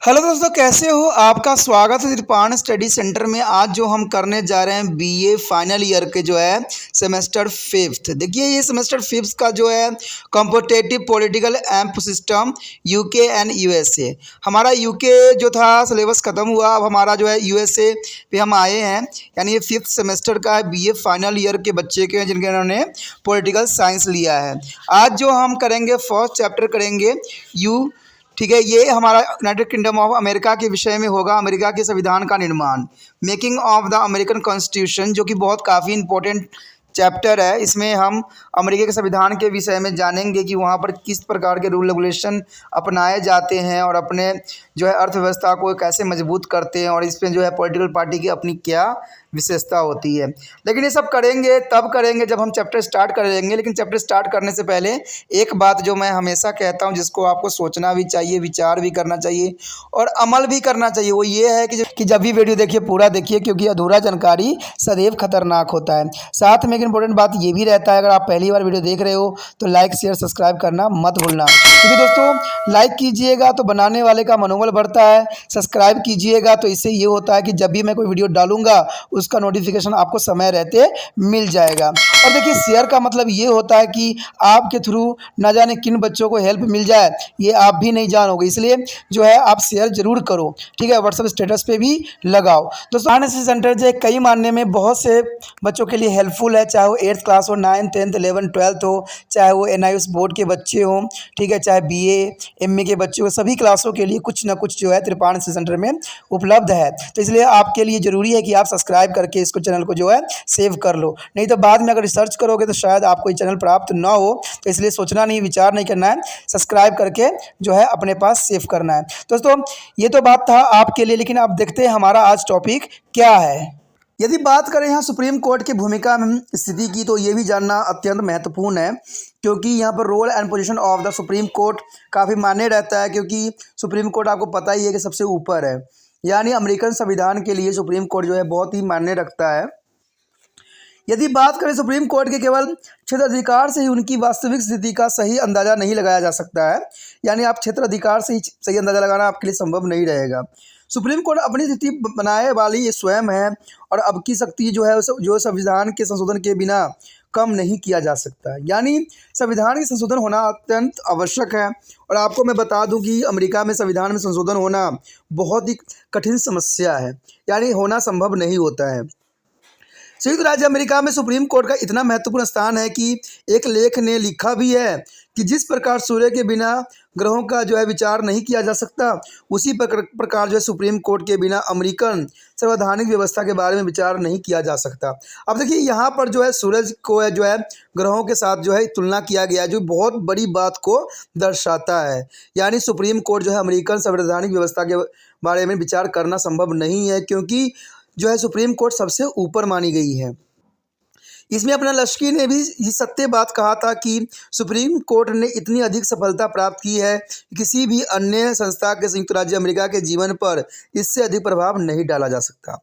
Hello दोस्तों, कैसे हो? आपका स्वागत है त्रिपाण स्टडी सेंटर में। आज जो हम करने जा रहे हैं बीए फाइनल ईयर के जो है सेमेस्टर फिफ्थ। देखिए, ये सेमेस्टर फिफ्थ का जो है competitive political and system UK and USA. हमारा यूके जो था सिलेबस ख़त्म हुआ, अब हमारा जो है यूएसए पे हम आए हैं। यानी ये फिफ्थ सेमेस्टर का है, बीए फाइनल ईयर के बच्चे के जिनके उन्होंने पॉलिटिकल साइंस लिया है। आज जो हम करेंगे फर्स्ट चैप्टर करेंगे ठीक है। ये हमारा यूनाइटेड किंगडम ऑफ अमेरिका के विषय में होगा। अमेरिका के संविधान का निर्माण, making of the American constitution, जो कि बहुत काफ़ी इंपॉर्टेंट चैप्टर है। इसमें हम अमेरिका के संविधान के विषय में जानेंगे कि वहाँ पर किस प्रकार के रूल रेगुलेशन अपनाए जाते हैं और अपने जो है अर्थव्यवस्था को कैसे मजबूत करते हैं, और इसमें जो है पॉलिटिकल पार्टी की अपनी क्या विशेषता होती है। लेकिन ये सब करेंगे तब करेंगे जब हम चैप्टर स्टार्ट करेंगे। लेकिन चैप्टर स्टार्ट करने से पहले एक बात जो मैं हमेशा कहता हूँ, जिसको आपको सोचना भी चाहिए, विचार भी करना चाहिए और अमल भी करना चाहिए, वो ये है कि जब भी वीडियो देखिए पूरा देखिए, क्योंकि अधूरा जानकारी सदैव खतरनाक होता है। साथ में एक इंपॉर्टेंट बात ये भी रहता है, अगर आप पहली बार वीडियो देख रहे हो तो लाइक शेयर सब्सक्राइब करना मत भूलना। क्योंकि दोस्तों, लाइक कीजिएगा तो बनाने वाले का मनोबल बढ़ता है, सब्सक्राइब कीजिएगा तो इससे ये होता है कि जब भी मैं कोई वीडियो डालूंगा उसका नोटिफिकेशन आपको समय रहते मिल जाएगा। और देखिए, शेयर का मतलब ये होता है कि आपके थ्रू ना जाने किन बच्चों को हेल्प मिल जाए, ये आप भी नहीं जानोगे। इसलिए जो है आप शेयर जरूर करो, ठीक है। व्हाट्सएप स्टेटस पे भी लगाओ। दोस्तों, एनएसएस सेंटर जो है कई मानने में बहुत से बच्चों के लिए हेल्पफुल है, चाहे वो 8th क्लास हो, 9th 10th 11th 12th हो, चाहे वो एनआईएस बोर्ड के बच्चे हों, ठीक है, चाहे बीए एमए के बच्चे हो, सभी क्लासों के लिए कुछ ना कुछ जो है त्रिपाण सेंटर में उपलब्ध है। तो इसलिए आपके लिए ज़रूरी है कि आप सब्सक्राइब करके इसको चैनल को जो है सेव कर लो, नहीं तो बाद में अगर रिसर्च करोगे तो शायद आपको ये चैनल प्राप्त ना हो। तो इसलिए सोचना नहीं, विचार नहीं करना है, सब्सक्राइब करके जो है अपने पास सेव करना है। दोस्तों, ये तो बात था आपके लिए, लेकिन अब देखते हैं हमारा आज टॉपिक क्या है। यदि बात करें यहाँ सुप्रीम कोर्ट की भूमिका में स्थिति की, तो ये भी जानना अत्यंत महत्वपूर्ण है, क्योंकि यहाँ पर role and position of the supreme court काफ़ी मायने रहता है। क्योंकि सुप्रीम कोर्ट आपको पता ही है कि सबसे ऊपर है, यानी अमेरिकन संविधान के लिए सुप्रीम कोर्ट जो है बहुत ही मायने रखता है। यदि बात करें सुप्रीम कोर्ट के केवल क्षेत्राधिकार से ही उनकी वास्तविक स्थिति का सही अंदाजा नहीं लगाया जा सकता है। यानी आप क्षेत्राधिकार से ही सही अंदाजा लगाना आपके लिए संभव नहीं रहेगा। सुप्रीम कोर्ट अपनी स्थिति बनाए वाली ये स्वयं है, और अब की शक्ति जो है जो संविधान के संशोधन के बिना कम नहीं किया जा सकता। यानी संविधान के संशोधन होना अत्यंत आवश्यक है। और आपको मैं बता दूं कि अमेरिका में संविधान में संशोधन होना बहुत ही कठिन समस्या है, यानी होना संभव नहीं होता है। संयुक्त राज्य अमेरिका में सुप्रीम कोर्ट का इतना महत्वपूर्ण स्थान है कि एक लेख ने लिखा भी है कि जिस प्रकार सूर्य के बिना ग्रहों का जो है विचार नहीं किया जा सकता, उसी प्रकार जो है सुप्रीम कोर्ट के बिना अमेरिकन संवैधानिक व्यवस्था के बारे में विचार नहीं किया जा सकता। अब देखिए, यहाँ पर जो है सूरज को है जो है ग्रहों के साथ जो है तुलना किया गया है, जो बहुत बड़ी बात को दर्शाता है। यानी सुप्रीम कोर्ट जो है अमेरिकन संवैधानिक व्यवस्था के बारे में विचार करना संभव नहीं है, क्योंकि जो है सुप्रीम कोर्ट सबसे ऊपर मानी गई है। इसमें अपना लश्की ने भी ये सत्य बात कहा था कि सुप्रीम कोर्ट ने इतनी अधिक सफलता प्राप्त की है कि किसी भी अन्य संस्था के संयुक्त राज्य अमेरिका के जीवन पर इससे अधिक प्रभाव नहीं डाला जा सकता।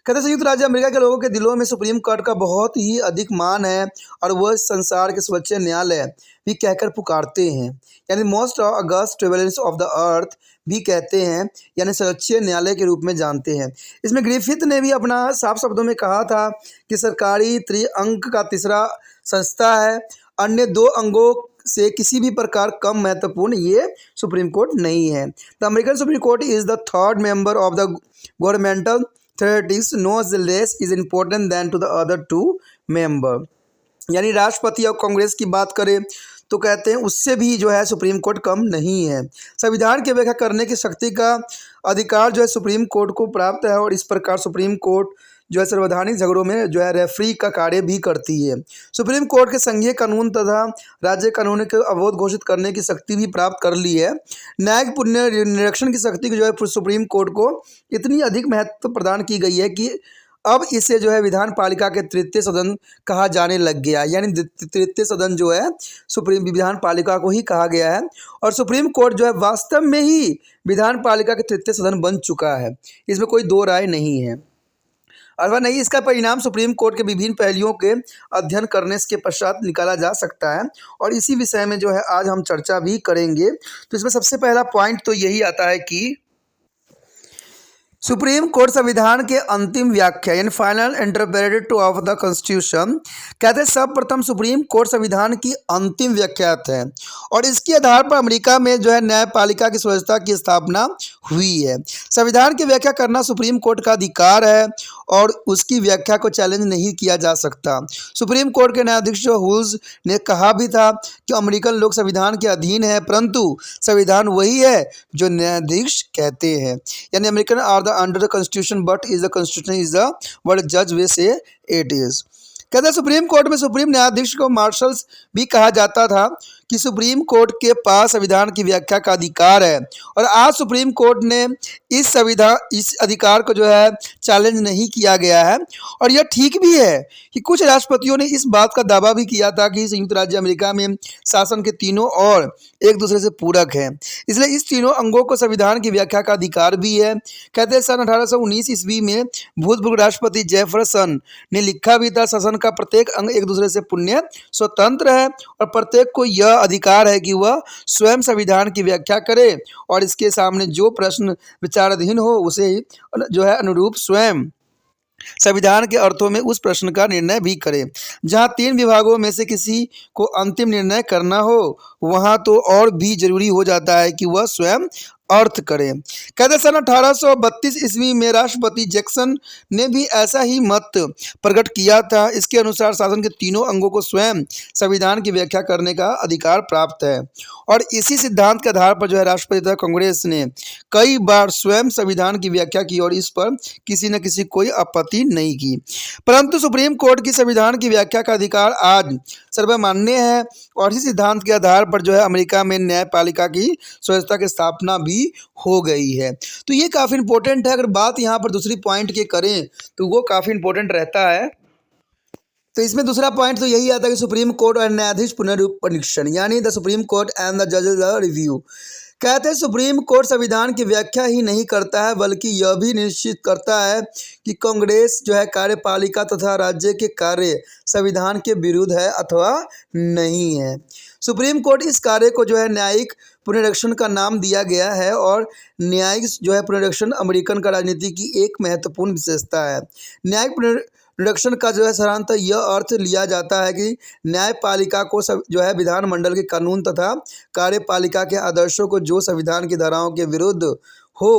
कहते संयुक्त राज्य अमेरिका के लोगों के दिलों में सुप्रीम कोर्ट का बहुत ही अधिक मान है, और वह संसार के सर्वोच्च न्यायालय भी कहकर पुकारते हैं। यानी most August tribunal of the earth भी कहते हैं, यानी सर्वोच्च न्यायालय के रूप में जानते हैं। इसमें ग्रिफिथ ने भी अपना साफ शब्दों में कहा था कि सरकारी त्रिअंक का तीसरा संस्था है, अन्य दो अंगों से किसी भी प्रकार कम महत्वपूर्ण ये सुप्रीम कोर्ट नहीं है। The American Supreme Court is the third member of the governmental treaties no less is important than to the other two member. यानी राष्ट्रपति और कांग्रेस की बात करें तो कहते हैं उससे भी जो है सुप्रीम कोर्ट कम नहीं है। संविधान की व्याख्या करने की शक्ति का अधिकार जो है सुप्रीम कोर्ट को प्राप्त है, और इस प्रकार सुप्रीम कोर्ट जो है संवैधानिक झगड़ों में जो है रेफरी का कार्य भी करती है। सुप्रीम कोर्ट के संघीय कानून तथा राज्य कानून के अवरोध घोषित करने की शक्ति भी प्राप्त कर ली है। न्यायिक पुण्य निरीक्षण की शक्ति जो है सुप्रीम कोर्ट को इतनी अधिक महत्व प्रदान की गई है कि अब इसे जो है विधान पालिका के तृतीय सदन कहा जाने लग गया। यानी तृतीय सदन जो है सुप्रीम विधान पालिका को ही कहा गया है, और सुप्रीम कोर्ट जो है वास्तव में ही विधान पालिका के तृतीय सदन बन चुका है। इसमें कोई दो राय नहीं है। अथवा नहीं, इसका परिणाम सुप्रीम कोर्ट के विभिन्न पहलुओं के अध्ययन करने के पश्चात निकाला जा सकता है, और इसी विषय में जो है आज हम चर्चा भी करेंगे। तो इसमें सबसे पहला पॉइंट तो यही आता है कि सुप्रीम कोर्ट संविधान के अंतिम व्याख्या यानी final interpreted of the constitution कहते हैं सर्वप्रथम सुप्रीम कोर्ट संविधान की अंतिम व्याख्यात है और इसके आधार पर अमेरिका में जो है न्यायपालिका की स्वच्छता की स्थापना हुई है। संविधान की व्याख्या करना सुप्रीम कोर्ट का अधिकार है और उसकी व्याख्या को चैलेंज नहीं किया जा सकता। सुप्रीम कोर्ट के न्यायाधीश जो हुल्स ने कहा भी था कि अमेरिकन लोग संविधान के अधीन है, परंतु संविधान वही है जो न्यायाधीश कहते हैं, यानी American are the under the constitution but is the constitution is the word जज वे से इट इज। कहते हैं सुप्रीम कोर्ट में सुप्रीम न्यायाधीश को मार्शल्स भी कहा जाता था कि सुप्रीम कोर्ट के पास संविधान की व्याख्या का अधिकार है और आज सुप्रीम कोर्ट ने इस अधिकार को जो है चैलेंज नहीं किया गया है और यह ठीक भी है कि कुछ राष्ट्रपतियों ने इस बात का दावा भी किया था कि संयुक्त राज्य अमेरिका में शासन के तीनों और एक दूसरे से पूरक है, इसलिए इस तीनों अंगों को संविधान की व्याख्या का अधिकार भी है। कहते हैं सन 1819 ईस्वी में भूतपूर्व राष्ट्रपति जेफरसन ने लिखा भी था शासन का प्रत्येक अंग एक दूसरे से पुण्य स्वतंत्र है और प्रत्येक को यह अधिकार है कि वह स्वयं संविधान की व्याख्या करे और इसके सामने जो प्रश्न विचाराधीन हो उसे जो है अनुरूप स्वयं संविधान के अर्थों में उस प्रश्न का निर्णय भी करे। जहां तीन विभागों में से किसी को अंतिम निर्णय करना हो वहां तो और भी जरूरी हो जाता है कि वह स्वयं अर्थ करे। कहते सन 1832 ईस्वी में राष्ट्रपति जैक्सन ने भी ऐसा ही मत प्रकट किया था। इसके अनुसार शासन के तीनों अंगों को स्वयं संविधान की व्याख्या करने का अधिकार प्राप्त है और इसी सिद्धांत के आधार पर जो है राष्ट्रपति तथा कांग्रेस ने कई बार स्वयं संविधान की व्याख्या की और इस पर किसी न किसी कोई आपत्ति नहीं की, परंतु सुप्रीम कोर्ट की संविधान की व्याख्या का अधिकार आज सर्वमान्य है और इसी सिद्धांत के आधार पर जो है अमेरिका में न्यायपालिका की स्वच्छता की स्थापना भी हो गई है। तो ये काफ़ी इंपॉर्टेंट है। अगर बात यहाँ पर दूसरी पॉइंट की करें तो वो काफ़ी इंपॉर्टेंट रहता है। तो इसमें दूसरा पॉइंट तो यही आता है कि सुप्रीम कोर्ट और न्यायाधीश पुनरुपरीक्षण यानी the supreme court and the जजेस रिव्यू। कहते हैं सुप्रीम कोर्ट संविधान की व्याख्या ही नहीं करता है बल्कि यह भी निश्चित करता है कि कांग्रेस जो है कार्यपालिका तथा राज्य के कार्य संविधान के विरुद्ध है अथवा नहीं है। सुप्रीम कोर्ट इस कार्य को जो है न्यायिक पुनरीक्षण का नाम दिया गया है और न्यायिक जो है पुनरीक्षण अमेरिकन का राजनीति की एक महत्वपूर्ण विशेषता है। न्यायिक पुनरीक्षण का जो है साधारणतः यह अर्थ लिया जाता है कि न्यायपालिका को जो है विधानमंडल के कानून तथा कार्यपालिका के आदर्शों को जो संविधान की धाराओं के विरुद्ध हो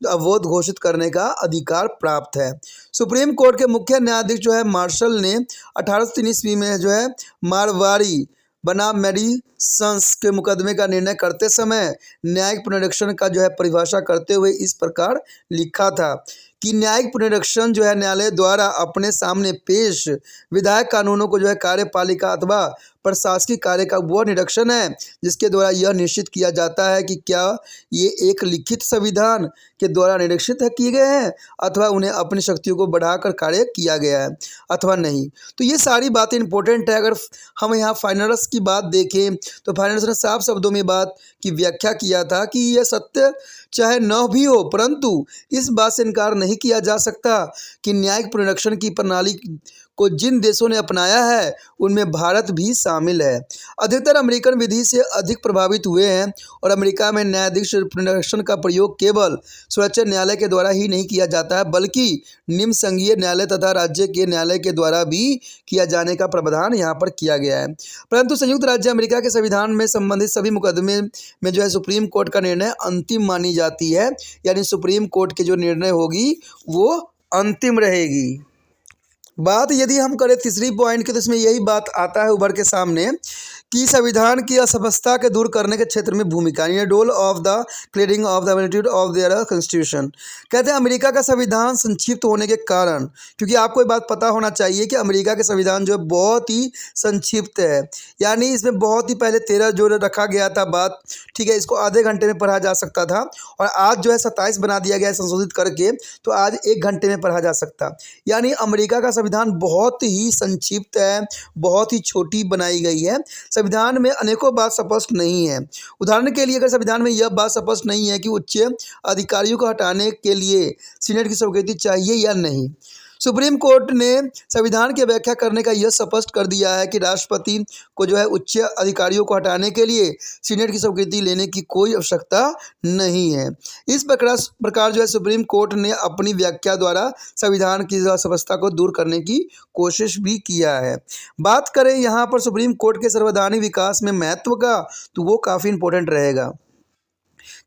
अवैध घोषित करने का अधिकार प्राप्त है। सुप्रीम कोर्ट के मुख्य न्यायाधीश जो है मार्शल ने 1803 ईस्वी में जो है मारवाड़ी बनाम मेडिसन्स के मुकदमे का निर्णय करते समय न्यायिक पुनरीक्षण का जो है परिभाषा करते हुए इस प्रकार लिखा था कि न्यायिक पुनरीक्षण जो है न्यायालय द्वारा अपने सामने पेश विधायक कानूनों को जो है कार्यपालिका अथवा प्रशासकीय कार्य का वह निरीक्षण है जिसके द्वारा यह निश्चित किया जाता है कि क्या ये एक लिखित संविधान के द्वारा निरीक्षित किए गए हैं अथवा उन्हें अपनी शक्तियों को बढ़ाकर कार्य किया गया है अथवा नहीं। तो ये सारी बातें इंपॉर्टेंट है। अगर हम यहाँ फाइनल्स की बात देखें तो फाइनल्स ने साफ शब्दों में बात की व्याख्या किया था कि यह सत्य चाहे न भी हो परंतु इस बात से इनकार नहीं किया जा सकता कि न्यायिक पुनरीक्षण की प्रणाली को जिन देशों ने अपनाया है उनमें भारत भी शामिल है। अधिकतर अमेरिकन विधि से अधिक प्रभावित हुए हैं और अमेरिका में न्यायाधीश पुनरीक्षण का प्रयोग केवल सर्वोच्च न्यायालय के द्वारा ही नहीं किया जाता है बल्कि निम्न संघीय न्यायालय तथा राज्य के न्यायालय के द्वारा भी किया जाने का प्रावधान यहाँ पर किया गया है। परंतु संयुक्त राज्य अमेरिका के संविधान में संबंधित सभी मुकदमे में जो है सुप्रीम कोर्ट का निर्णय अंतिम मानी जाती है, यानी सुप्रीम कोर्ट की जो निर्णय होगी वो अंतिम रहेगी। बात यदि हम करें तीसरी पॉइंट की तो इसमें यही बात आता है उभर के सामने कि संविधान की असमता के दूर करने के क्षेत्र में भूमिका यानी role of the clearing of the validity of their constitution. कहते हैं अमेरिका का संविधान संक्षिप्त होने के कारण, क्योंकि आपको ये बात पता होना चाहिए कि अमेरिका के संविधान जो है बहुत ही संक्षिप्त है, यानी इसमें बहुत ही पहले 13 जो रखा गया था बात, ठीक है, इसको आधे घंटे में पढ़ा जा सकता था और आज जो है 27 बना दिया गया है संशोधित करके, तो आज 1 घंटे में पढ़ा जा सकता। यानी अमेरिका का संविधान बहुत ही संक्षिप्त है, बहुत ही छोटी बनाई गई है। संविधान में अनेकों बात स्पष्ट नहीं है। उदाहरण के लिए अगर संविधान में यह बात स्पष्ट नहीं है कि उच्च अधिकारियों को हटाने के लिए सीनेट की स्वीकृति चाहिए या नहीं, सुप्रीम कोर्ट ने संविधान की व्याख्या करने का यह स्पष्ट कर दिया है कि राष्ट्रपति को जो है उच्च अधिकारियों को हटाने के लिए सीनेट की स्वीकृति लेने की कोई आवश्यकता नहीं है। इस प्रकार जो है सुप्रीम कोर्ट ने अपनी व्याख्या द्वारा संविधान की अस्पष्टता को दूर करने की कोशिश भी किया है। बात करें यहाँ पर सुप्रीम कोर्ट के संवैधानिक विकास में महत्व का, तो वो काफ़ी इंपॉर्टेंट रहेगा।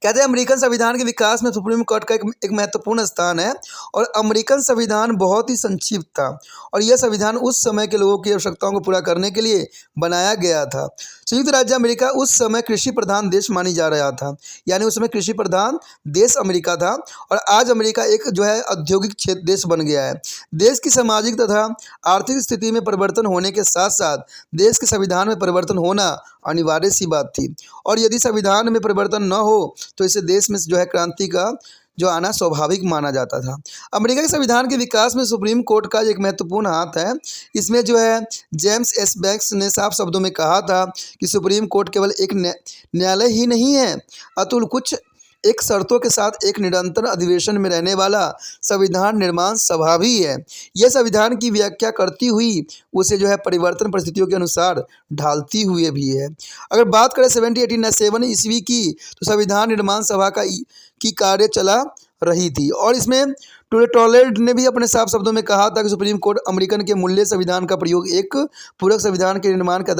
कहते हैं अमेरिकन संविधान के विकास में सुप्रीम कोर्ट का एक महत्वपूर्ण स्थान है और अमेरिकन संविधान बहुत ही संक्षिप्त था और यह संविधान उस समय के लोगों की आवश्यकताओं को पूरा करने के लिए बनाया गया था। संयुक्त राज्य अमेरिका उस समय कृषि प्रधान देश मानी जा रहा था, यानी उस समय कृषि प्रधान देश अमेरिका था और आज अमेरिका एक जो है औद्योगिक क्षेत्र देश बन गया है। देश की सामाजिक तथा आर्थिक स्थिति में परिवर्तन होने के साथ साथ देश के संविधान में परिवर्तन होना अनिवार्य सी बात थी और यदि संविधान में परिवर्तन न हो तो इसे देश में जो है क्रांति का जो आना स्वाभाविक माना जाता था। अमेरिका के संविधान के विकास में सुप्रीम कोर्ट का एक महत्वपूर्ण हाथ है। इसमें जो है जेम्स एस बैंक्स ने साफ शब्दों में कहा था कि सुप्रीम कोर्ट केवल एक न्यायालय ही नहीं है, अतुल कुछ एक शर्तों के साथ एक निरंतर अधिवेशन में रहने वाला संविधान निर्माण सभा भी है। यह संविधान की व्याख्या करती हुई उसे जो है परिवर्तन परिस्थितियों के अनुसार ढालती हुई भी है। अगर बात करें 1787 ईस्वी की, तो संविधान निर्माण सभा की कार्य चला रही थी और इसमें टोलेड ने भी अपने साफ शब्दों में कहा था कि सुप्रीम कोर्ट अमेरिकन के मूल्य संविधान का प्रयोग एक पूरक संविधान के निर्माण का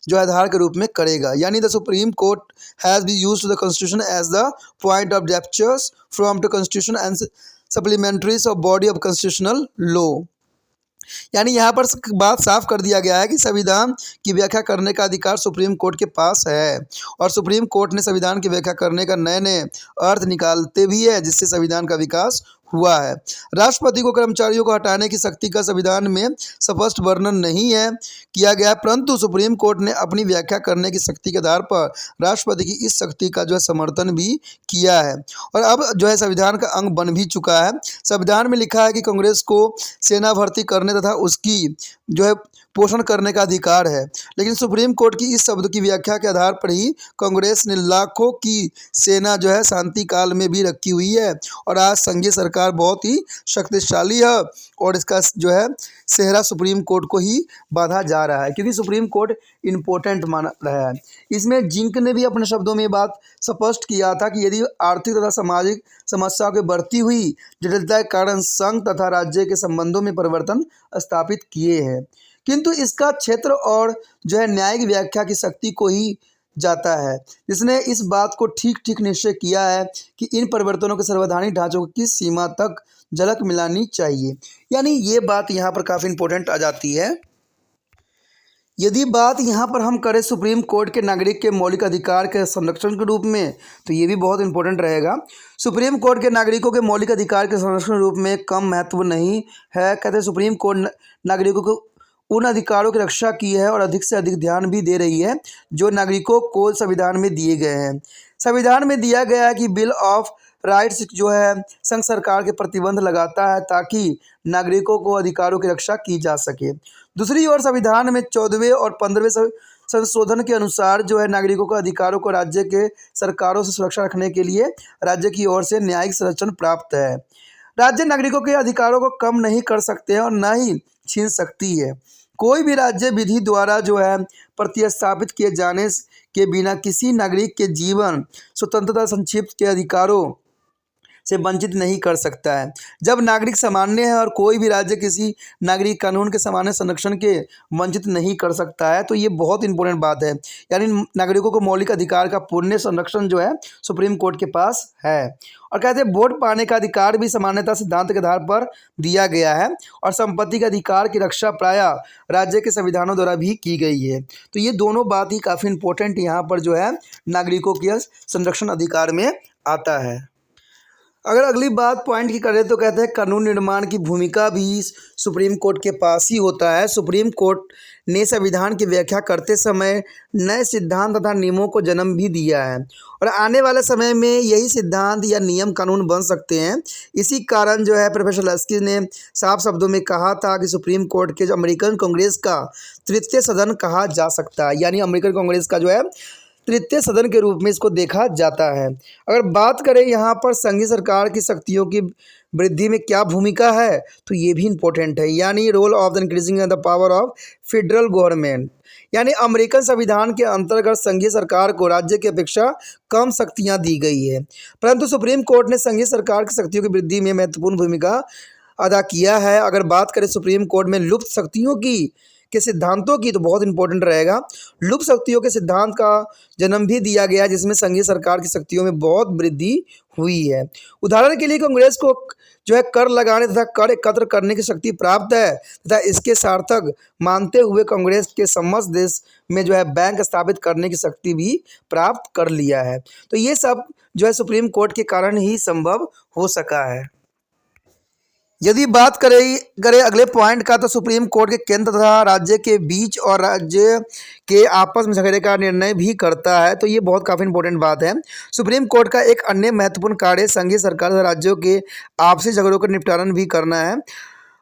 जो आधार के रूप में करेगा, यानी the supreme Court has be used the constitution as the point of departures from the constitution and supplementaries of body of constitutional law. यानी यहाँ पर बात साफ कर दिया गया है कि संविधान की व्याख्या करने का अधिकार सुप्रीम कोर्ट के पास है और सुप्रीम कोर्ट ने संविधान की व्याख्या करने का नए नए अर्थ निकालते भी है, जिससे संविधान का विकास हुआ है। राष्ट्रपति को कर्मचारियों को हटाने की शक्ति का संविधान में स्पष्ट वर्णन नहीं है किया गया, परंतु सुप्रीम कोर्ट ने अपनी व्याख्या करने की शक्ति के आधार पर राष्ट्रपति की इस शक्ति का जो है समर्थन भी किया है और अब जो है संविधान का अंग बन भी चुका है। संविधान में लिखा है कि कांग्रेस को सेना भर्ती करने तथा उसकी जो है पोषण करने का अधिकार है, लेकिन सुप्रीम कोर्ट की इस शब्द की व्याख्या के आधार पर ही कांग्रेस ने लाखों की सेना जो है शांति काल में भी रखी हुई है और आज संघीय सरकार बहुत ही शक्तिशाली है और इसका जो है सेहरा सुप्रीम कोर्ट को ही बांधा जा रहा है, क्योंकि सुप्रीम कोर्ट इम्पोर्टेंट माना रहा है। इसमें जिंक ने भी अपने शब्दों में बात स्पष्ट किया था कि यदि आर्थिक तथा सामाजिक समस्याओं की बढ़ती हुई जटिलता के कारण संघ तथा राज्य के संबंधों में परिवर्तन स्थापित किए हैं, किंतु इसका क्षेत्र और जो है न्यायिक व्याख्या की शक्ति को ही जाता है, जिसने इस बात को ठीक ठीक निश्चय किया है कि इन परिवर्तनों के संवैधानिक ढांचों को किस सीमा तक झलक मिलानी चाहिए। यानी ये बात यहाँ पर काफ़ी इंपॉर्टेंट आ जाती है। यदि बात यहाँ पर हम करें सुप्रीम कोर्ट के नागरिक के मौलिक अधिकार के संरक्षण के रूप में, तो ये भी बहुत इंपॉर्टेंट रहेगा। सुप्रीम कोर्ट के नागरिकों के मौलिक अधिकार के संरक्षण के रूप में कम महत्व नहीं है। कहते हैं सुप्रीम कोर्ट नागरिकों को उन अधिकारों की रक्षा की है और अधिक से अधिक ध्यान भी दे रही है जो नागरिकों को संविधान में दिए गए हैं। संविधान में दिया गया है कि बिल ऑफ राइट्स जो है संघ सरकार के प्रतिबंध लगाता है ताकि नागरिकों को अधिकारों की रक्षा की जा सके। दूसरी ओर संविधान में 14वें और 15वें संशोधन के अनुसार जो है नागरिकों के अधिकारों को राज्य के सरकारों से सुरक्षा रखने के लिए राज्य की ओर से न्यायिक संरक्षण प्राप्त है। राज्य नागरिकों के अधिकारों को कम नहीं कर सकते हैं और न ही छीन सकती है। कोई भी राज्य विधि द्वारा जो है प्रतिस्थापित किए जाने के बिना किसी नागरिक के जीवन स्वतंत्रता संक्षिप्त के अधिकारों से वंचित नहीं कर सकता है। जब नागरिक सामान्य है और कोई भी राज्य किसी नागरिक कानून के सामान्य संरक्षण के वंचित नहीं कर सकता है, तो ये बहुत इंपॉर्टेंट बात है। यानी नागरिकों को मौलिक अधिकार का पूर्ण संरक्षण जो है सुप्रीम कोर्ट के पास है। और कहते हैं वोट पाने का अधिकार भी समानता सिद्धांत के आधार पर दिया गया है और संपत्ति के अधिकार की रक्षा प्रायः राज्य के संविधानों द्वारा भी की गई है। तो ये दोनों बात ही काफ़ी इंपॉर्टेंट यहाँ पर जो है नागरिकों के संरक्षण अधिकार में आता है। अगर अगली बात पॉइंट की करें तो कहते हैं कानून निर्माण की भूमिका भी सुप्रीम कोर्ट के पास ही होता है। सुप्रीम कोर्ट ने संविधान की व्याख्या करते समय नए सिद्धांत तथा नियमों को जन्म भी दिया है और आने वाले समय में यही सिद्धांत या नियम कानून बन सकते हैं। इसी कारण जो है प्रोफेसर लस्की ने साफ शब्दों में कहा था कि सुप्रीम कोर्ट के जो अमेरिकन कांग्रेस का तृतीय सदन कहा जा सकता है, यानी अमेरिकन कांग्रेस का जो है तृतीय सदन के रूप में इसको देखा जाता है। अगर बात करें यहाँ पर संघीय सरकार की शक्तियों की वृद्धि में क्या भूमिका है, तो ये भी इम्पोर्टेंट है, यानी role of the increasing the power of federal government, यानी अमेरिकन संविधान के अंतर्गत संघीय सरकार को राज्य की अपेक्षा कम शक्तियां दी गई है, परंतु सुप्रीम कोर्ट ने संघीय सरकार की शक्तियों की वृद्धि में महत्वपूर्ण भूमिका अदा किया है। अगर बात करें सुप्रीम कोर्ट में लुप्त शक्तियों की के सिद्धांतों की, तो बहुत इंपॉर्टेंट रहेगा। लुप्त शक्तियों के सिद्धांत का जन्म भी दिया गया, जिसमें संघीय सरकार की शक्तियों में बहुत वृद्धि हुई है। उदाहरण के लिए कांग्रेस को जो है कर लगाने तथा कर एकत्र करने की शक्ति प्राप्त है, तथा इसके सार्थक मानते हुए कांग्रेस के समस्त देश में जो है बैंक स्थापित करने की शक्ति भी प्राप्त कर लिया है। तो ये सब जो है सुप्रीम कोर्ट के कारण ही संभव हो सका है। यदि बात करें अगले पॉइंट का, तो सुप्रीम कोर्ट के केंद्र तथा राज्य के बीच और राज्य के आपस में झगड़े का निर्णय भी करता है, तो ये बहुत काफ़ी इंपॉर्टेंट बात है। सुप्रीम कोर्ट का एक अन्य महत्वपूर्ण कार्य संघीय सरकार तथा राज्यों के आपसी झगड़ों का निपटान भी करना है।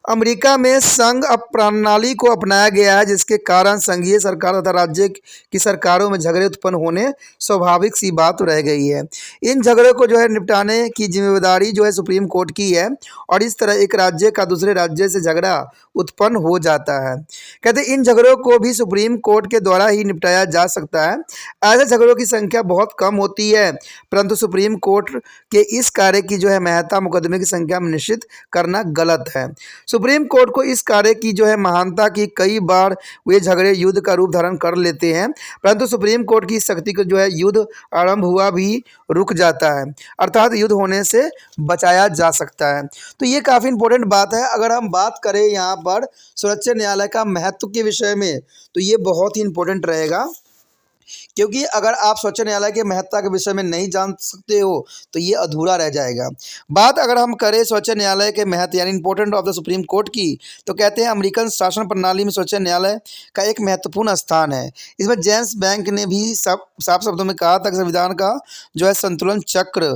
अमेरिका में संघ प्रणाली को अपनाया गया है, जिसके कारण संघीय सरकार तथा राज्य की सरकारों में झगड़े उत्पन्न होने स्वाभाविक सी बात रह गई है। इन झगड़ों को जो है निपटाने की जिम्मेदारी जो है सुप्रीम कोर्ट की है, और इस तरह एक राज्य का दूसरे राज्य से झगड़ा उत्पन्न हो जाता है। कहते इन झगड़ों को भी सुप्रीम कोर्ट के द्वारा ही निपटाया जा सकता है। ऐसे झगड़ों की संख्या बहुत कम होती है, परंतु सुप्रीम कोर्ट के इस कार्य की जो है महत्ता मुकदमे की संख्या में निश्चित करना गलत है। सुप्रीम कोर्ट को इस कार्य की जो है महानता की कई बार वे झगड़े युद्ध का रूप धारण कर लेते हैं, परंतु सुप्रीम कोर्ट की शक्ति को जो है युद्ध आरंभ हुआ भी रुक जाता है, अर्थात युद्ध होने से बचाया जा सकता है। तो ये काफ़ी इंपॉर्टेंट बात है। अगर हम बात करें यहाँ पर सर्वोच्च न्यायालय का महत्व के विषय में, तो ये बहुत ही इंपॉर्टेंट रहेगा, क्योंकि अगर आप सर्वोच्च न्यायालय के महत्ता के विषय में नहीं जान सकते हो तो ये अधूरा रह जाएगा। बात अगर हम करें सर्वोच्च न्यायालय के महत्व यानी important of the supreme court की, तो कहते हैं अमेरिकन शासन प्रणाली में सर्वोच्च न्यायालय का एक महत्वपूर्ण स्थान है। इसमें जेम्स बैंक ने भी साफ शब्दों में कहा था कि संविधान का जो है संतुलन चक्र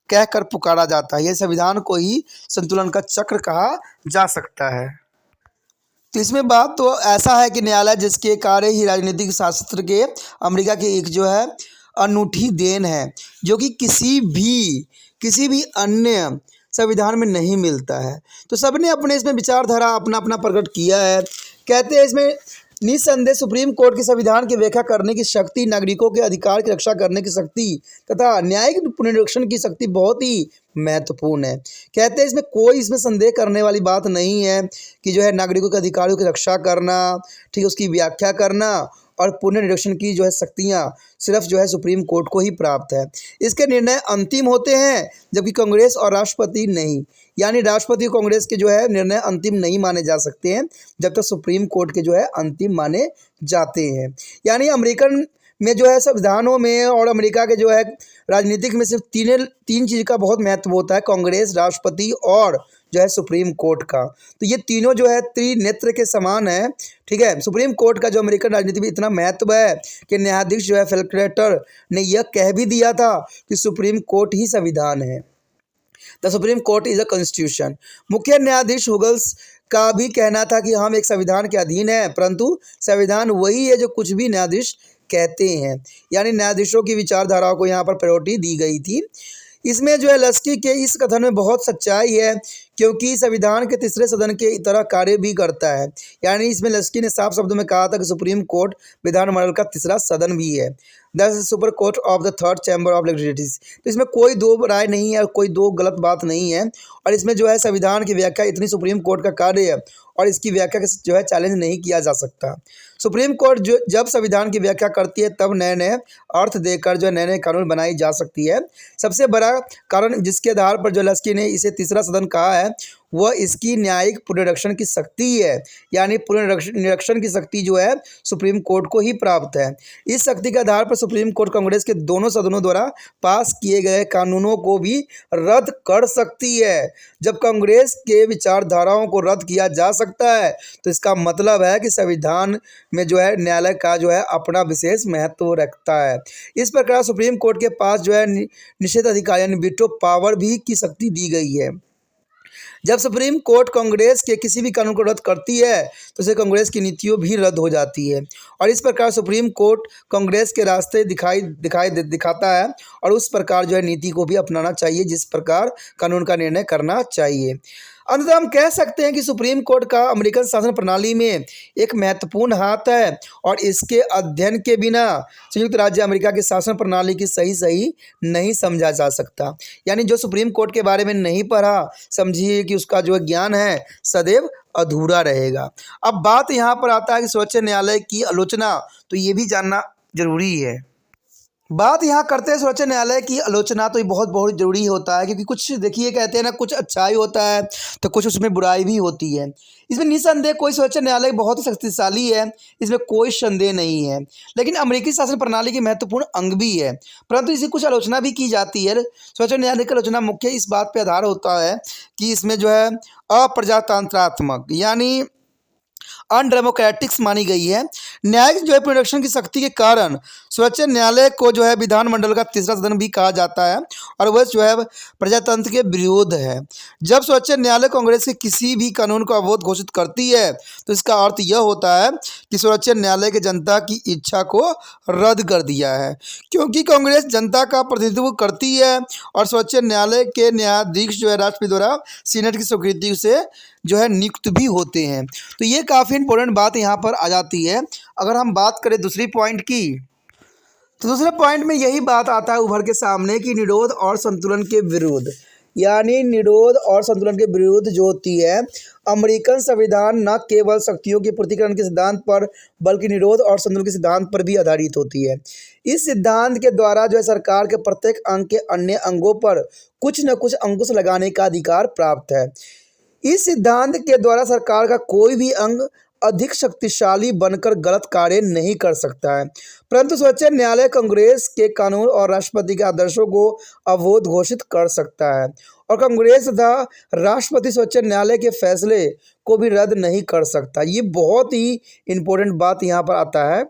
कहकर पुकारा जाता है। यह संविधान को ही संतुलन का चक्र कहा जा सकता है। तो इसमें बात तो ऐसा है कि न्यायालय जिसके कार्य ही राजनीतिक शास्त्र के अमेरिका की एक जो है अनूठी देन है, जो कि किसी भी अन्य संविधान में नहीं मिलता है। तो सबने अपने इसमें विचारधारा अपना अपना प्रकट किया है। कहते हैं इसमें निस्संदेह सुप्रीम कोर्ट के संविधान की व्याख्या करने की शक्ति, नागरिकों के अधिकार की रक्षा करने की शक्ति तथा न्यायिक पुनरीक्षण की शक्ति बहुत ही महत्वपूर्ण है। कहते हैं इसमें संदेह करने वाली बात नहीं है कि जो है नागरिकों के अधिकारों की रक्षा करना, ठीक है, उसकी व्याख्या करना और पुनर्निरीक्षण की जो है शक्तियाँ सिर्फ जो है सुप्रीम कोर्ट को ही प्राप्त है। इसके निर्णय अंतिम होते हैं, जबकि कांग्रेस और राष्ट्रपति नहीं, यानी राष्ट्रपति और कांग्रेस के जो है निर्णय अंतिम नहीं माने जा सकते हैं जब तक सुप्रीम कोर्ट के जो है अंतिम माने जाते हैं। यानी अमेरिकन में जो है संविधानों में और अमेरिका के जो है राजनीतिक में सिर्फ तीन चीज़ का बहुत महत्व होता है, कांग्रेस, राष्ट्रपति और जो है सुप्रीम कोर्ट का। तो ये तीनों जो है त्रिनेत्र के समान है, ठीक है। सुप्रीम कोर्ट का जो अमेरिकन राजनीति में इतना महत्व है कि न्यायाधीश जो है फिल्क्रेटर ने यह कह भी दिया था कि सुप्रीम कोर्ट ही संविधान है। The supreme Court is a constitution. मुख्य न्यायाधीश हुगल्स का भी कहना था कि हम एक संविधान के अधीन हैं, परंतु संविधान वही है जो कुछ भी न्यायाधीश कहते हैं, यानी न्यायाधीशों की विचारधाराओं को यहाँ पर प्रायोरिटी दी गई थी। इसमें जो है लस्की के इस कथन में बहुत सच्चाई है, क्योंकि संविधान के तीसरे सदन के तरह कार्य भी करता है। यानी इसमें लस्की ने साफ शब्दों में कहा था कि सुप्रीम कोर्ट विधानमंडल का तीसरा सदन भी है, that is super court of the third chamber of legislative. तो इसमें कोई दो राय नहीं है और कोई दो गलत बात नहीं है, और इसमें जो है संविधान की व्याख्या इतनी सुप्रीम कोर्ट का कार्य है और इसकी व्याख्या जो है चैलेंज नहीं किया जा सकता। सुप्रीम कोर्ट जो जब संविधान की व्याख्या करती है तब नए नए अर्थ देकर जो नए नए कानून बनाई जा सकती है। सबसे बड़ा कारण जिसके आधार पर जो लस्की ने इसे तीसरा सदन कहा है वह इसकी न्यायिक पुनरीक्षण की शक्ति है, यानी पुनरीक्षण की शक्ति जो है सुप्रीम कोर्ट को ही प्राप्त है। इस शक्ति के आधार पर सुप्रीम कोर्ट कांग्रेस के दोनों सदनों द्वारा पास किए गए कानूनों को भी रद्द कर सकती है। जब कांग्रेस के विचारधाराओं को रद्द किया जा सकता है तो इसका मतलब है कि संविधान में जो है न्यायालय का जो है अपना विशेष महत्व रखता है। इस प्रकार सुप्रीम कोर्ट के पास जो है निषेध अधिकार यानी वीटो पावर भी की शक्ति दी गई है। जब सुप्रीम कोर्ट कांग्रेस के किसी भी कानून को रद्द करती है तो उसे कांग्रेस की नीतियों भी रद्द हो जाती है और इस प्रकार सुप्रीम कोर्ट कांग्रेस के रास्ते दिखाता है और उस प्रकार जो है नीति को भी अपनाना चाहिए जिस प्रकार कानून का निर्णय करना चाहिए। अंततः हम कह सकते हैं कि सुप्रीम कोर्ट का अमेरिकन शासन प्रणाली में एक महत्वपूर्ण हाथ है और इसके अध्ययन के बिना संयुक्त राज्य अमेरिका की शासन प्रणाली की सही नहीं समझा जा सकता। यानी जो सुप्रीम कोर्ट के बारे में नहीं पढ़ा, समझिए कि उसका जो ज्ञान है सदैव अधूरा रहेगा। अब बात यहाँ पर आता है कि सर्वोच्च न्यायालय की आलोचना, तो ये भी जानना जरूरी है। बात यहाँ करते हैं सर्वोच्च न्यायालय की आलोचना, तो ये बहुत बहुत जरूरी होता है क्योंकि कुछ देखिए कहते हैं ना, कुछ अच्छाई होता है तो कुछ उसमें बुराई भी होती है। इसमें निसंदेह कोई सर्वोच्च न्यायालय बहुत ही शक्तिशाली है, इसमें कोई संदेह नहीं है, लेकिन अमेरिकी शासन प्रणाली की महत्वपूर्ण अंग भी है, परंतु इसी कुछ आलोचना भी की जाती है। सर्वोच्च न्यायालय की आलोचना मुख्य इस बात पर आधार होता है कि इसमें जो है अप्रजातंत्रात्मक यानी अनडेमोक्रेटिक्स मानी गई है। न्यायिक जो है प्रोडक्शन की शक्ति के कारण सर्वोच्च न्यायालय को जो है विधानमंडल का तीसरा सदन भी कहा जाता है और वह जो है प्रजातंत्र के विरोध है। जब सर्वोच्च न्यायालय कांग्रेस के किसी भी कानून को अवैध घोषित करती है तो इसका अर्थ यह होता है कि सर्वोच्च न्यायालय की जनता की इच्छा को रद्द कर दिया है, क्योंकि कांग्रेस जनता का प्रतिनिधित्व करती है और सर्वोच्च न्यायालय के न्यायाधीश जो है राष्ट्रपति द्वारा सीनेट की स्वीकृति से जो है नियुक्त भी होते हैं। तो ये काफ़ी इंपॉर्टेंट बात यहाँ पर आ जाती है। अगर हम बात करें दूसरी पॉइंट की, तो दूसरे पॉइंट में यही बात आता है उभर के सामने कि निरोध और संतुलन के विरुद्ध, यानी निरोध और संतुलन के विरुद्ध जो होती है अमेरिकन संविधान न केवल शक्तियों के प्रतिकरण के सिद्धांत पर बल्कि निरोध और संतुलन के सिद्धांत पर भी आधारित होती है। इस सिद्धांत के द्वारा जो है सरकार के प्रत्येक अंग के अन्य अंगों पर कुछ न कुछ अंकुश लगाने का अधिकार प्राप्त है। इस सिद्धांत के द्वारा सरकार का कोई भी अंग अधिक शक्तिशाली बनकर गलत कार्य नहीं कर सकता है, परंतु सर्वोच्च न्यायालय कांग्रेस के कानून और राष्ट्रपति के आदर्शों को अवैध घोषित कर सकता है और कांग्रेस तथा राष्ट्रपति सर्वोच्च न्यायालय के फैसले को भी रद्द नहीं कर सकता। ये बहुत ही इंपॉर्टेंट बात यहाँ पर आता है।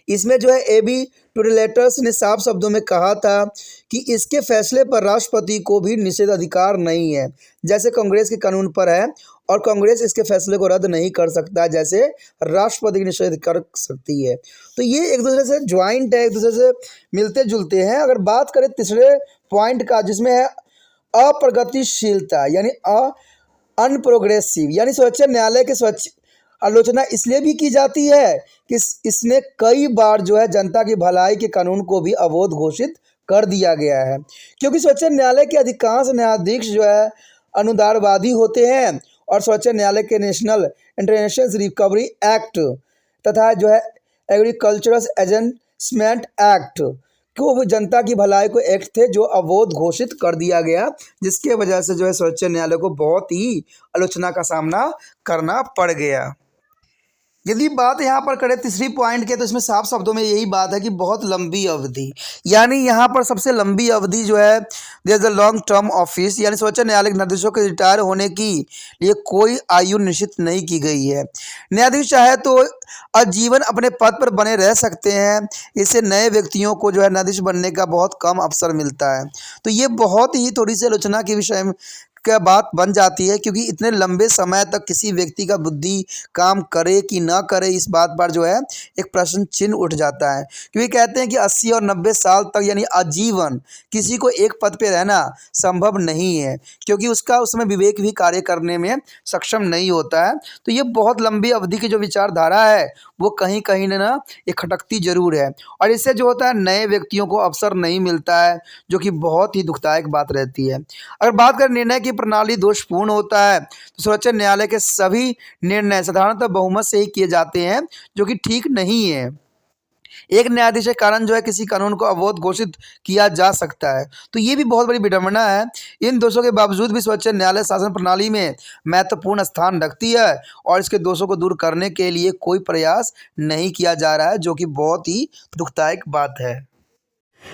इसमें जो है एबी टूरेलेटर्स ने साफ शब्दों में कहा था कि इसके फैसले पर राष्ट्रपति को भी निषेधाधिकार नहीं है जैसे कांग्रेस के कानून पर है और कांग्रेस इसके फैसले को रद्द नहीं कर सकता जैसे राष्ट्रपति की निषेध कर सकती है। तो ये एक दूसरे से ज्वाइंट है, एक दूसरे से मिलते जुलते हैं। अगर बात करें तीसरे पॉइंट का जिसमें है अप्रगतिशीलता यानी अनप्रोग्रेसिव, यानी सर्वोच्च न्यायालय के स्वच्छ आलोचना इसलिए भी की जाती है कि इसने कई बार जो है जनता की भलाई के कानून को भी अवैध घोषित कर दिया गया है, क्योंकि सर्वोच्च न्यायालय के अधिकांश न्यायाधीश जो है अनुदारवादी होते हैं और सर्वोच्च न्यायालय के नेशनल इंटरनेशनल रिकवरी एक्ट तथा जो है एग्रीकल्चरल एजेंसमेंट एक्ट को जनता की भलाई को एक्ट थे जो अवैध घोषित कर दिया गया, जिसके वजह से जो है सर्वोच्च न्यायालय को बहुत ही आलोचना का सामना करना पड़ गया। यदि बात यहाँ पर करें तीसरी पॉइंट के, तो इसमें साफ शब्दों में यही बात है कि बहुत लंबी अवधि, यानी यहाँ पर सबसे लंबी अवधि जो है there is a long term office, यानी सर्वोच्च न्यायालय के न्यायाधीशों के रिटायर होने की लिए कोई आयु निश्चित नहीं की गई है। न्यायाधीश चाहे तो आजीवन अपने पद पर बने रह सकते हैं, इससे नए व्यक्तियों को जो है न्यायाधीश बनने का बहुत कम अवसर मिलता है। तो ये बहुत ही थोड़ी सी आलोचना के विषय में क्या बात बन जाती है, क्योंकि इतने लंबे समय तक किसी व्यक्ति का बुद्धि काम करे कि ना करे इस बात पर जो है एक प्रश्न चिन्ह उठ जाता है, क्योंकि कहते हैं कि 80 और 90 साल तक यानी आजीवन किसी को एक पद पे रहना संभव नहीं है, क्योंकि उसका उसमें विवेक भी कार्य करने में सक्षम नहीं होता है। तो ये बहुत लंबी अवधि की जो विचारधारा है वो कहीं कहीं ना ये खटकती जरूर है और इससे जो होता है नए व्यक्तियों को अवसर नहीं मिलता है, जो कि बहुत ही दुखदायक बात रहती है। अगर बात करें निर्णय की प्रणाली दोषपूर्ण होता है तो सर्वोच्च न्यायालय के सभी निर्णय साधारणतः बहुमत से ही किए जाते हैं, जो कि ठीक नहीं है। एक न्यायाधीश के कारण जो है किसी कानून को अवैध घोषित किया जा सकता है, तो ये भी बहुत बड़ी विडंबना है। इन दोषों के बावजूद भी सर्वोच्च न्यायालय शासन प्रणाली में महत्वपूर्ण स्थान रखती है और इसके दोषों को दूर करने के लिए कोई प्रयास नहीं किया जा रहा है, जो कि बहुत ही दुखदायक बात है।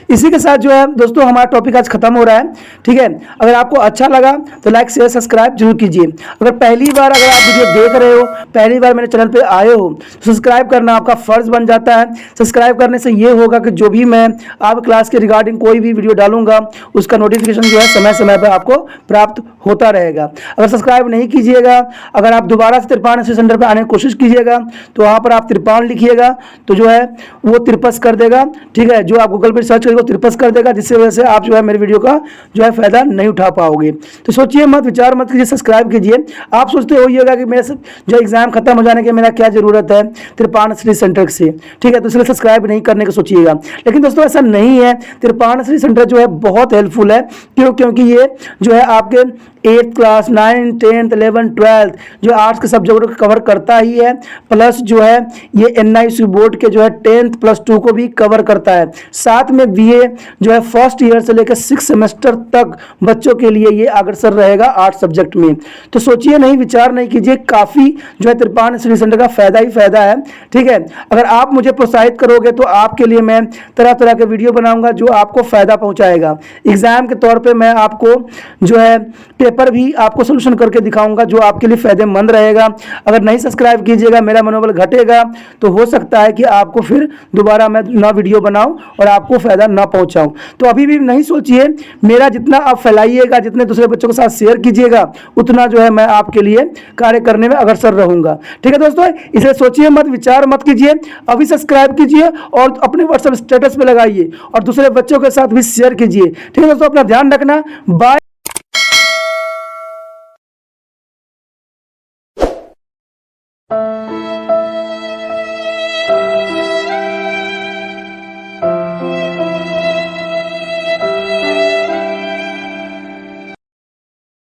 इसी के साथ जो है दोस्तों हमारा टॉपिक आज खत्म हो रहा है। ठीक है, अगर आपको अच्छा लगा तो लाइक शेयर सब्सक्राइब जरूर कीजिए। अगर पहली बार अगर आप वीडियो देख रहे हो, पहली बार मेरे चैनल पे आए हो, तो सब्सक्राइब करना आपका फर्ज बन जाता है। सब्सक्राइब करने से ये होगा कि जो भी मैं आप क्लास के रिगार्डिंग कोई भी वीडियो डालूंगा उसका नोटिफिकेशन जो है समय समय पर आपको प्राप्त होता रहेगा। अगर सब्सक्राइब नहीं कीजिएगा, अगर आप दोबारा से तिरपान सेंटर पर आने की कोशिश कीजिएगा तो वहाँ पर आप तिरपान लिखिएगा तो जो है वो तिरपस कर देगा। ठीक है, जो आप गूगल पर सर्च करेंगे वो तिरपस कर देगा, जिससे वजह से आप जो है मेरे वीडियो का जो है फायदा नहीं उठा पाओगे। तो सोचिए मत, विचार मत कीजिए, सब्सक्राइब कीजिए। आप सोचते होइएगा कि मेरे जो एग्जाम खत्म हो जाने के मेरा क्या जरूरत है तिरपान स्टडी सेंटर से। ठीक है, तो इसलिए सब्सक्राइब नहीं करने का सोचिएगा, लेकिन दोस्तों ऐसा नहीं है। तिरपान स्टडी सेंटर जो है बहुत हेल्पफुल है। क्योंकि ये जो है आपके 8th class 9th 10th 11th 12th जो आर्ट्स के सब्जेक्ट को कवर करता ही है, प्लस जो है ये NIC बोर्ड के जो है 10th प्लस 2 को भी कवर करता है। साथ में BA जो है फर्स्ट ईयर से लेकर 6 सेमेस्टर तक बच्चों के लिए ये अग्रसर रहेगा आर्ट्स सब्जेक्ट में। तो सोचिए नहीं, विचार नहीं कीजिए, काफ़ी जो है तिरपान स्टडी सेंटर का फायदा ही फायदा है। ठीक है, अगर आप मुझे प्रोत्साहित करोगे तो आपके लिए मैं तरह तरह के वीडियो बनाऊंगा जो आपको फायदा पहुंचाएगा। एग्जाम के तौर पे मैं आपको जो है पेपर भी आपको सोल्यूशन करके दिखाऊंगा जो आपके लिए फायदेमंद रहेगा। अगर नहीं सब्सक्राइब कीजिएगा, मेरा मनोबल घटेगा, तो हो सकता है कि आपको फिर दोबारा मैं ना वीडियो बनाऊं और आपको फायदा ना पहुंचाऊं। तो अभी भी नहीं सोचिए, मेरा जितना आप फैलाइएगा, जितने दूसरे बच्चों के साथ शेयर कीजिएगा, उतना जो है मैं आपके लिए कार्य करने में अग्रसर रहूंगा। ठीक है दोस्तों, इसे सोचिए मत, विचार मत कीजिए, अभी सब्सक्राइब कीजिए और अपने व्हाट्सएप स्टेटस पे लगाइए और दूसरे बच्चों के साथ भी शेयर कीजिए। ठीक है दोस्तों, अपना ध्यान रखना। बाय।